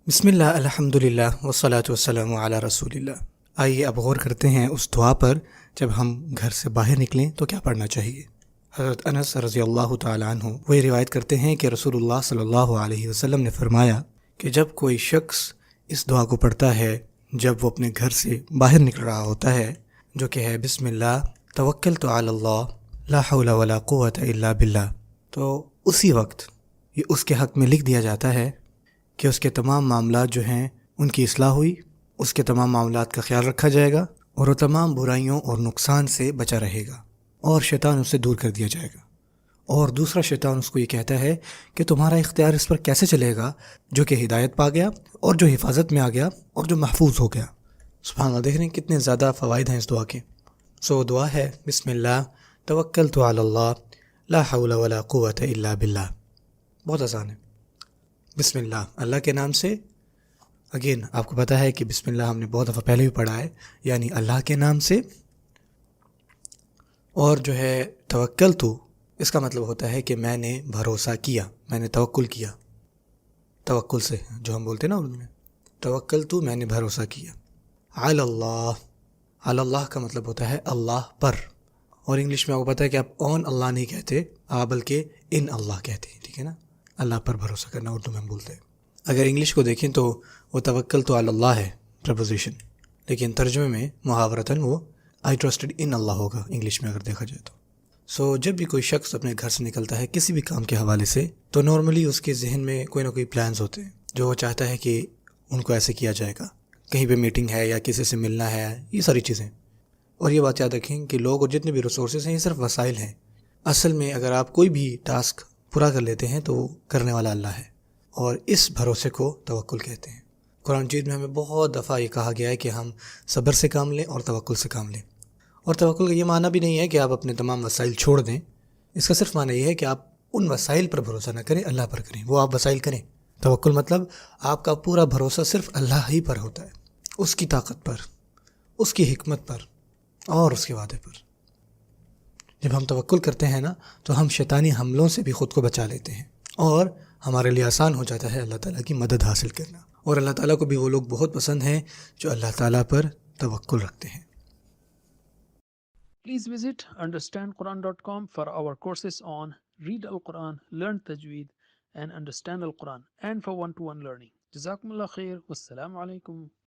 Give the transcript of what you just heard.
بسم اللہ الحمد للہ والصلاة والسلام علی رسول اللہ۔ آئیے اب غور کرتے ہیں اس دعا پر جب ہم گھر سے باہر نکلیں تو کیا پڑھنا چاہیے۔ حضرت انس رضی اللہ تعالیٰ عنہ وہ روایت کرتے ہیں کہ رسول اللہ صلی اللہ علیہ وسلم نے فرمایا کہ جب کوئی شخص اس دعا کو پڑھتا ہے جب وہ اپنے گھر سے باہر نکل رہا ہوتا ہے، جو کہ ہے بسم اللہ توکلت علی اللہ لا حول ولا قوۃ الا باللہ، تو اسی وقت یہ اس کے حق میں لکھ دیا جاتا ہے کہ اس کے تمام معاملات جو ہیں ان کی اصلاح ہوئی، اس کے تمام معاملات کا خیال رکھا جائے گا اور وہ تمام برائیوں اور نقصان سے بچا رہے گا اور شیطان اس سے دور کر دیا جائے گا۔ اور دوسرا شیطان اس کو یہ کہتا ہے کہ تمہارا اختیار اس پر کیسے چلے گا جو کہ ہدایت پا گیا اور جو حفاظت میں آ گیا اور جو محفوظ ہو گیا۔ سبحان اللہ، دیکھ رہے ہیں کتنے زیادہ فوائد ہیں اس دعا کے۔ دعا ہے بسم اللہ توکلت علی اللہ لا حول ولا قوۃ الا باللہ، بہت آسان ہے۔ بسم اللہ، اللہ کے نام سے۔ اگین آپ کو پتہ ہے کہ بسم اللہ ہم نے بہت دفعہ پہلے بھی پڑھا ہے، یعنی اللہ کے نام سے۔ اور جو ہے توکل تو، اس کا مطلب ہوتا ہے کہ میں نے بھروسہ کیا، میں نے توکل کیا، توکل سے جو ہم بولتے ہیں نا اردو میں، توکل تو میں نے بھروسہ کیا۔ علی اللہ، علی اللہ کا مطلب ہوتا ہے اللہ پر، اور انگلش میں آپ کو پتہ ہے کہ آپ آن اللہ نہیں کہتے، آپ بلکہ ان اللہ کہتے ہیں، ٹھیک ہے نا، اللہ پر بھروسہ کرنا اردو میں ہم بولتے ہیں۔ اگر انگلش کو دیکھیں تو وہ توکل تو علی اللہ ہے پریپوزیشن، لیکن ترجمے میں محاورتاً وہ آئی ٹرسٹڈ ان اللہ ہوگا انگلش میں اگر دیکھا جائے تو۔ جب بھی کوئی شخص اپنے گھر سے نکلتا ہے کسی بھی کام کے حوالے سے، تو نارملی اس کے ذہن میں کوئی نہ کوئی پلانز ہوتے ہیں جو وہ چاہتا ہے کہ ان کو ایسے کیا جائے گا، کہیں پہ میٹنگ ہے یا کسی سے ملنا ہے، یہ ساری چیزیں۔ اور یہ بات یاد رکھیں کہ لوگ اور جتنے بھی ریسورسز ہیں یہ صرف وسائل ہیں، اصل میں اگر آپ کوئی بھی ٹاسک پورا کر لیتے ہیں تو کرنے والا اللہ ہے، اور اس بھروسے کو توکل کہتے ہیں۔ قرآن مجید میں ہمیں بہت دفعہ یہ کہا گیا ہے کہ ہم صبر سے کام لیں اور توکل سے کام لیں۔ اور توکل کا یہ معنی بھی نہیں ہے کہ آپ اپنے تمام وسائل چھوڑ دیں، اس کا صرف معنی یہ ہے کہ آپ ان وسائل پر بھروسہ نہ کریں، اللہ پر کریں، وہ آپ وسائل کریں۔ توکل مطلب آپ کا پورا بھروسہ صرف اللہ ہی پر ہوتا ہے، اس کی طاقت پر، اس کی حکمت پر اور اس کے وعدے پر۔ جب ہم توکل کرتے ہیں نا تو ہم شیطانی حملوں سے بھی خود کو بچا لیتے ہیں، اور ہمارے لیے آسان ہو جاتا ہے اللہ تعالیٰ کی مدد حاصل کرنا۔ اور اللہ تعالیٰ کو بھی وہ لوگ بہت پسند ہیں جو اللہ تعالیٰ پر توکل رکھتے ہیں۔ Please visit understandquran.com for our courses on Read Al-Quran, Learn Tajweed and Understand Al-Quran, and for one-to-one learning. Jazakumullah khair. Wassalamu alaikum.